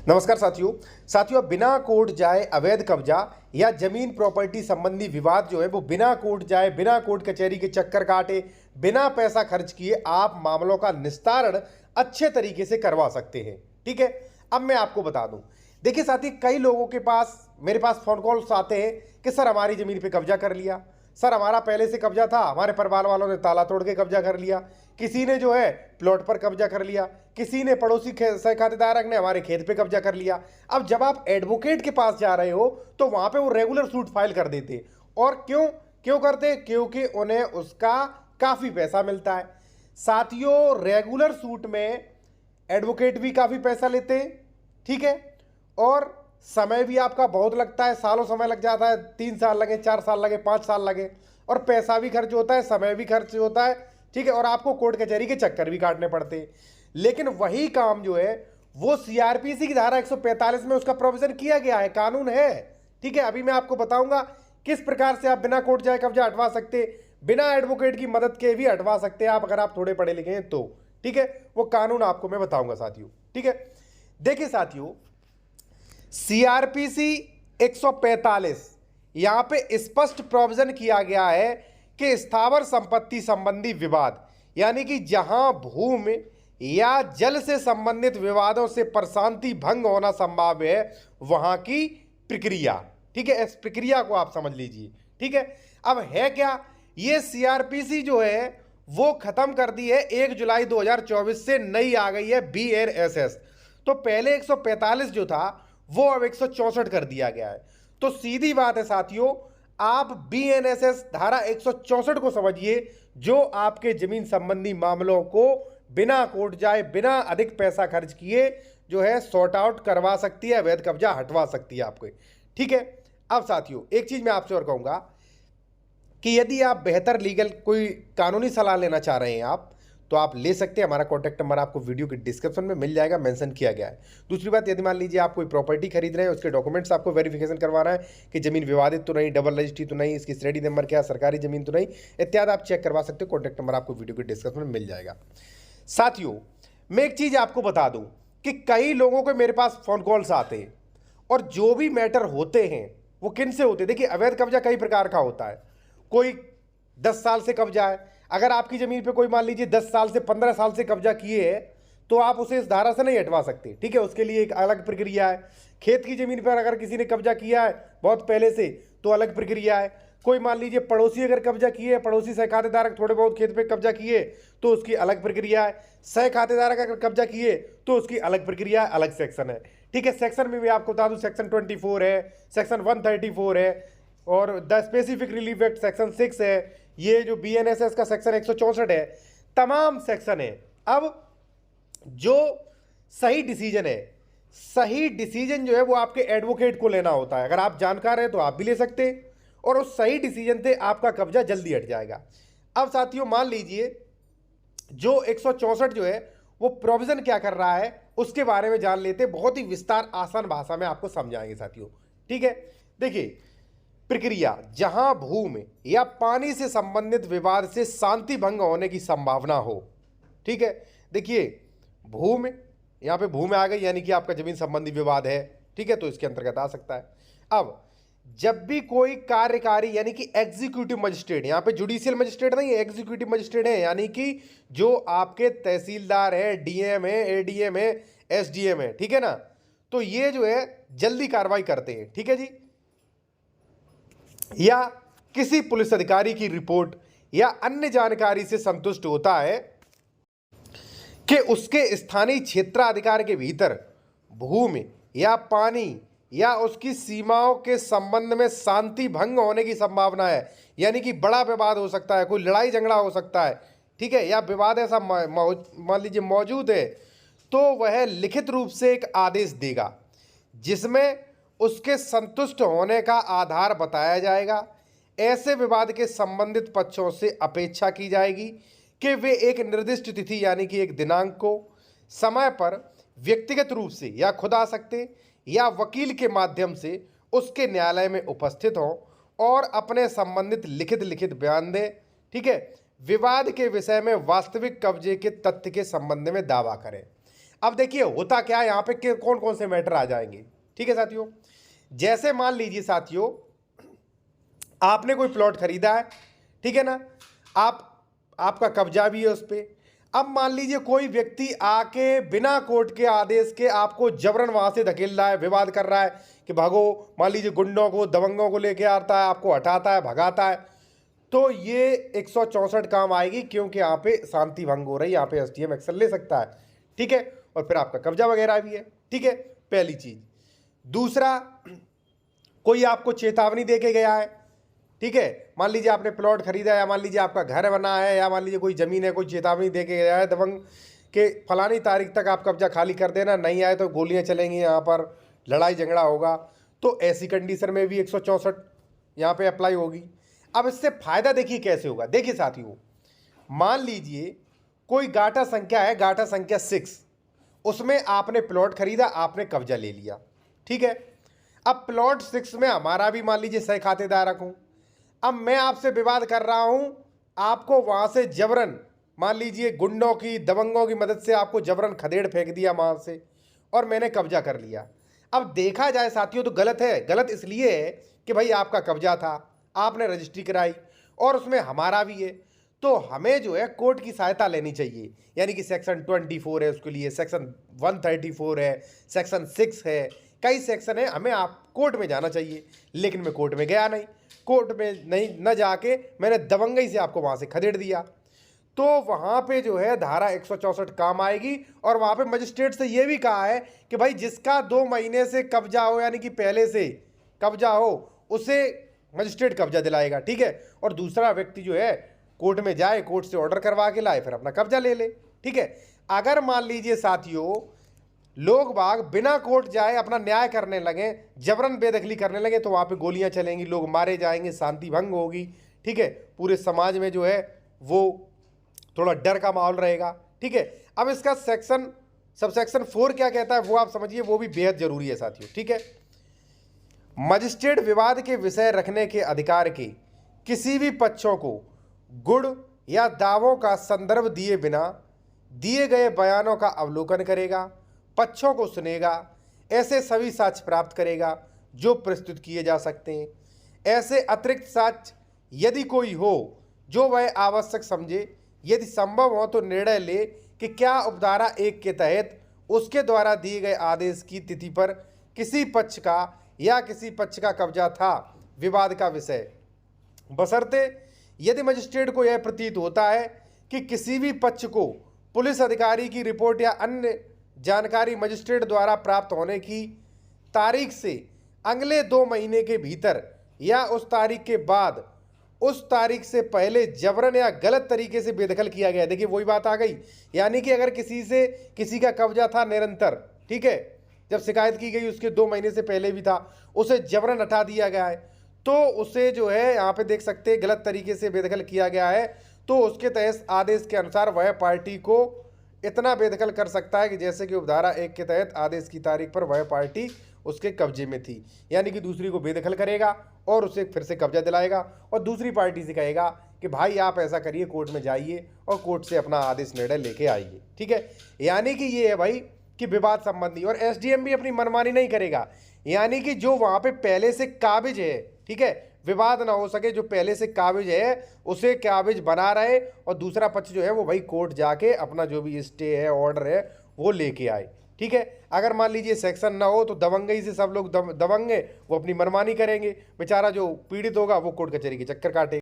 नमस्कार साथियों बिना कोर्ट जाए अवैध कब्जा या जमीन प्रॉपर्टी संबंधी विवाद जो है वो बिना कोर्ट जाए, बिना कोर्ट कचहरी के चक्कर काटे, बिना पैसा खर्च किए आप मामलों का निस्तारण अच्छे तरीके से करवा सकते हैं। ठीक है, अब मैं आपको बता दूं, देखिए साथी, कई लोगों के पास मेरे पास फोन कॉल्स आते हैं कि सर हमारी जमीन पे कब्जा कर लिया, सर हमारा पहले से कब्जा था, हमारे परिवार वालों ने ताला तोड़ के कब्जा कर लिया, किसी ने जो है प्लॉट पर कब्जा कर लिया, किसी ने पड़ोसी खातेदारक ने हमारे खेत पे कब्जा कर लिया। अब जब आप एडवोकेट के पास जा रहे हो तो वहां पे वो रेगुलर सूट फाइल कर देते। और क्यों क्यों करते? क्योंकि उन्हें उसका काफी पैसा मिलता है। साथियों, रेगुलर सूट में एडवोकेट भी काफी पैसा लेते हैं, ठीक है, और समय भी आपका बहुत लगता है, सालों समय लग जाता है, 3 साल लगे, 4 साल लगे, 5 साल लगे, और पैसा भी खर्च होता है, समय भी खर्च होता है, ठीक है, और आपको कोर्ट कचहरी के चक्कर भी काटने पड़ते हैं। लेकिन वही काम जो है वो सीआरपीसी की धारा 145 में उसका प्रोविजन किया गया है, कानून है। ठीक है, अभी मैं आपको बताऊंगा किस प्रकार से आप बिना कोर्ट जाए कब्जा हटवा सकते, बिना एडवोकेट की मदद के भी हटवा सकते हैं आप, अगर आप थोड़े पढ़े लिखे हैं तो। ठीक है, वो कानून आपको मैं बताऊंगा साथियों। ठीक है, देखिए साथियों, सीआरपीसी 145 यहां पे स्पष्ट प्रोविजन किया गया है कि स्थावर संपत्ति संबंधी विवाद, यानी कि जहां भूमि या जल से संबंधित विवादों से प्रशांति भंग होना संभव है, वहां की प्रक्रिया, ठीक है, इस प्रक्रिया को आप समझ लीजिए। ठीक है, अब है क्या, ये सीआरपीसी जो है वो खत्म कर दी है 1 जुलाई 2024 से, नई आ गई है बीएनएसएस। तो पहले 145 जो था वो अब 164 कर दिया गया है। तो सीधी बात है साथियों, आप बीएनएसएस धारा 164 को समझिए, जो आपके जमीन संबंधी मामलों को बिना कोर्ट जाए, बिना अधिक पैसा खर्च किए जो है सॉर्ट आउट करवा सकती है, अवैध कब्जा हटवा सकती है आपको। ठीक है, अब साथियों एक चीज मैं आपसे और कहूंगा कि यदि आप बेहतर लीगल कोई कानूनी सलाह लेना चाह रहे हैं आप, तो आप ले सकते हैं। हमारा कॉन्टैक्ट नंबर आपको वीडियो के डिस्क्रिप्शन में मिल जाएगा, मेंशन किया गया है। दूसरी बात, यदि मान लीजिए आप कोई प्रॉपर्टी खरीद रहे हैं, उसके डॉक्यूमेंट्स आपको वेरिफिकेशन करवाना है कि जमीन विवादित तो नहीं, डबल रजिस्ट्री तो नहीं, इसकी श्रेणी नंबर क्या, सरकारी जमीन तो नहीं, इत्यादि आप चेक करवा सकते हो। कॉन्टैक्ट नंबर आपको वीडियो के डिस्क्रिप्शन में मिल जाएगा। साथियों, मैं एक चीज आपको बता दूं कि कई लोगों के मेरे पास फोन कॉल्स आते हैं, और जो भी मैटर होते हैं वो किन से होते हैं? देखिए, अवैध कब्जा कई प्रकार का होता है। कोई 10 साल से कब्जा है, अगर आपकी जमीन पे कोई मान लीजिए 10 साल से 15 साल से कब्जा किए है, तो आप उसे इस धारा से नहीं हटवा सकते। ठीक है, उसके लिए एक अलग प्रक्रिया है। खेत की जमीन पर अगर किसी ने कब्जा किया है बहुत पहले से, तो अलग प्रक्रिया है। कोई मान लीजिए पड़ोसी अगर कब्जा किए, पड़ोसी सह खातेदारक थोड़े बहुत खेत पे कब्जा किए, तो उसकी अलग प्रक्रिया है। सह खातेदारक अगर कब्जा किए तो उसकी अलग प्रक्रिया है, अलग सेक्शन है। ठीक है, सेक्शन में भी आपको बता दूं, सेक्शन 24 है, सेक्शन 134 है, और the specific relief act section 6 है, ये जो बीएनएसएस का सेक्शन 164 है, तमाम सेक्शन है। अब जो सही डिसीजन है, सही डिसीजन जो है वो आपके एडवोकेट को लेना होता है। अगर आप जानकार हैं तो आप भी ले सकते हैं, और उस सही डिसीजन से आपका कब्जा जल्दी हट जाएगा। अब साथियों, मान लीजिए जो 164 जो है वो प्रोविजन क्या कर रहा है, उसके बारे में जान लेते हैं। बहुत ही विस्तार आसान भाषा में आपको समझाएंगे साथियों। ठीक है, देखिए, प्रक्रिया, जहां भूमि या पानी से संबंधित विवाद से शांति भंग होने की संभावना हो। ठीक है, देखिए भूमि, यहां पे भूमि आ गई, यानी कि आपका जमीन संबंधी विवाद है। ठीक है, तो इसके अंतर्गत आ सकता है। अब जब भी कोई कार्यकारी, यानी कि एग्जीक्यूटिव मजिस्ट्रेट, यहां पे जुडिशियल मजिस्ट्रेट नहीं है, एग्जीक्यूटिव मजिस्ट्रेट है, यानी कि जो आपके तहसीलदार है, डीएम है, एडीएम है, एसडीएम है, ठीक है ना, तो ये जो है जल्दी कार्रवाई करते हैं। ठीक है जी, या किसी पुलिस अधिकारी की रिपोर्ट या अन्य जानकारी से संतुष्ट होता है कि उसके स्थानीय क्षेत्राधिकार के भीतर भूमि या पानी या उसकी सीमाओं के संबंध में शांति भंग होने की संभावना है, यानी कि बड़ा विवाद हो सकता है, कोई लड़ाई झगड़ा हो सकता है, ठीक है, या विवाद ऐसा मान लीजिए मौजूद है, तो वह लिखित रूप से एक आदेश देगा जिसमें उसके संतुष्ट होने का आधार बताया जाएगा। ऐसे विवाद के संबंधित पक्षों से अपेक्षा की जाएगी कि वे एक निर्दिष्ट तिथि, यानी कि एक दिनांक को, समय पर व्यक्तिगत रूप से या खुद आ सकते या वकील के माध्यम से उसके न्यायालय में उपस्थित हों और अपने संबंधित लिखित बयान दें। ठीक है, विवाद के विषय में वास्तविक कब्जे के तथ्य के संबंध में दावा करें। अब देखिए होता क्या है यहाँ पे कि कौन कौन से मैटर आ जाएंगे। ठीक है साथियों, जैसे मान लीजिए साथियों आपने कोई प्लॉट खरीदा है, ठीक है ना, आपका कब्जा भी है उस पर। अब मान लीजिए कोई व्यक्ति आके बिना कोर्ट के आदेश के आपको जबरन वहां से धकेल रहा है, विवाद कर रहा है कि भागो, मान लीजिए गुंडों को दबंगों को लेके आता है, आपको हटाता है, भगाता है, तो ये 164 काम आएगी, क्योंकि यहाँ पे शांति भंग हो रही है, यहाँ पे एसडीएम एक्शन ले सकता है। ठीक है, और फिर आपका कब्जा वगैरह भी है। ठीक है, पहली चीज। दूसरा, कोई आपको चेतावनी दे के गया है, ठीक है, मान लीजिए आपने प्लॉट खरीदा है, या मान लीजिए आपका घर बना है, या मान लीजिए कोई जमीन है, कोई चेतावनी दे के गया है दबंग के फलानी तारीख तक आप कब्जा खाली कर देना, नहीं आए तो गोलियां चलेंगी, यहाँ पर लड़ाई झगड़ा होगा, तो ऐसी कंडीशन में भी 164 यहाँ पे अप्लाई होगी। अब इससे फायदा देखिए कैसे होगा। देखिए साथियों, मान लीजिए कोई गाटा संख्या है, गाटा संख्या 6, उसमें आपने प्लॉट खरीदा, आपने कब्जा ले लिया। ठीक है, अब प्लॉट 6 में हमारा भी मान लीजिए सह खातेदार हूं। अब मैं आपसे विवाद कर रहा हूं, आपको वहां से जबरन मान लीजिए गुंडों की दबंगों की मदद से आपको जबरन खदेड़ फेंक दिया वहां से, और मैंने कब्जा कर लिया। अब देखा जाए साथियों तो गलत है। गलत इसलिए है कि भाई आपका कब्जा था, आपने रजिस्ट्री कराई, और उसमें हमारा भी है, तो हमें जो है कोर्ट की सहायता लेनी चाहिए। यानी कि सेक्शन 24 है उसके लिए, सेक्शन 134 है, सेक्शन 6 है, कई सेक्शन है, हमें आप कोर्ट में जाना चाहिए। लेकिन मैं कोर्ट में गया नहीं, कोर्ट में नहीं न जाके मैंने दबंगई से आपको वहां से खदेड़ दिया, तो वहां पे जो है धारा 164 काम आएगी। और वहां पे मजिस्ट्रेट से ये भी कहा है कि भाई जिसका 2 महीने से कब्जा हो, यानी कि पहले से कब्जा हो, उसे मजिस्ट्रेट कब्जा दिलाएगा। ठीक है, और दूसरा व्यक्ति जो है कोर्ट में जाए, कोर्ट से ऑर्डर करवा के लाए, फिर अपना कब्जा ले ले। ठीक है, अगर मान लीजिए साथियों लोग बाग बिना कोर्ट जाए अपना न्याय करने लगे, जबरन बेदखली करने लगे, तो वहां पे गोलियां चलेंगी, लोग मारे जाएंगे, शांति भंग होगी। ठीक है, पूरे समाज में जो है वो थोड़ा डर का माहौल रहेगा। ठीक है, अब इसका सबसेक्शन 4 क्या कहता है वो आप समझिए, वो भी बेहद जरूरी है साथियों। ठीक है, मजिस्ट्रेट विवाद के विषय रखने के अधिकार के किसी भी पक्षों को गुण या दावों का संदर्भ दिए बिना दिए गए बयानों का अवलोकन करेगा, पक्षों को सुनेगा, ऐसे सभी साक्ष्य प्राप्त करेगा जो प्रस्तुत किए जा सकते हैं। ऐसे अतिरिक्त साक्ष्य यदि कोई हो जो वह आवश्यक समझे, यदि संभव हो तो निर्णय ले कि क्या उपधारा 1 के तहत उसके द्वारा दिए गए आदेश की तिथि पर किसी पक्ष का या किसी पक्ष का कब्जा था विवाद का विषय, बशर्ते यदि मजिस्ट्रेट को यह प्रतीत होता है कि किसी भी पक्ष को पुलिस अधिकारी की रिपोर्ट या अन्य जानकारी मजिस्ट्रेट द्वारा प्राप्त होने की तारीख से अगले 2 महीने के भीतर या उस तारीख के बाद उस तारीख से पहले जबरन या गलत तरीके से बेदखल किया गया। देखिए वही बात आ गई, यानी कि अगर किसी का कब्जा था निरंतर, ठीक है, जब शिकायत की गई उसके 2 महीने से पहले भी था, उसे जबरन हटा दिया गया है, तो उसे जो है यहाँ पे देख सकते हैं गलत तरीके से बेदखल किया गया है, तो उसके तहत आदेश के अनुसार वह पार्टी को इतना बेदखल कर सकता है कि जैसे कि उपधारा 1 के तहत आदेश की तारीख पर वह पार्टी उसके कब्जे में थी, यानी कि दूसरी को बेदखल करेगा और उसे फिर से कब्जा दिलाएगा, और दूसरी पार्टी से कहेगा कि भाई आप ऐसा करिए, कोर्ट में जाइए और कोर्ट से अपना आदेश निर्णय लेके आइए। ठीक है, यानी कि ये है भाई कि विवाद संबंधी, और एसडीएम भी अपनी मनमानी नहीं करेगा, यानी कि जो वहां पे पहले से काबिज है, ठीक है, विवाद ना हो सके, जो पहले से काबिज है उसे काबिज बना रहे, और दूसरा पक्ष जो है वो भाई कोर्ट जाके अपना जो भी स्टे है, ऑर्डर है, वो लेके आए। ठीक है, अगर मान लीजिए सेक्शन ना हो तो दबंगई से सब लोग दबंगे वो अपनी मनमानी करेंगे, बेचारा जो पीड़ित होगा वो कोर्ट कचहरी के चक्कर काटेगा।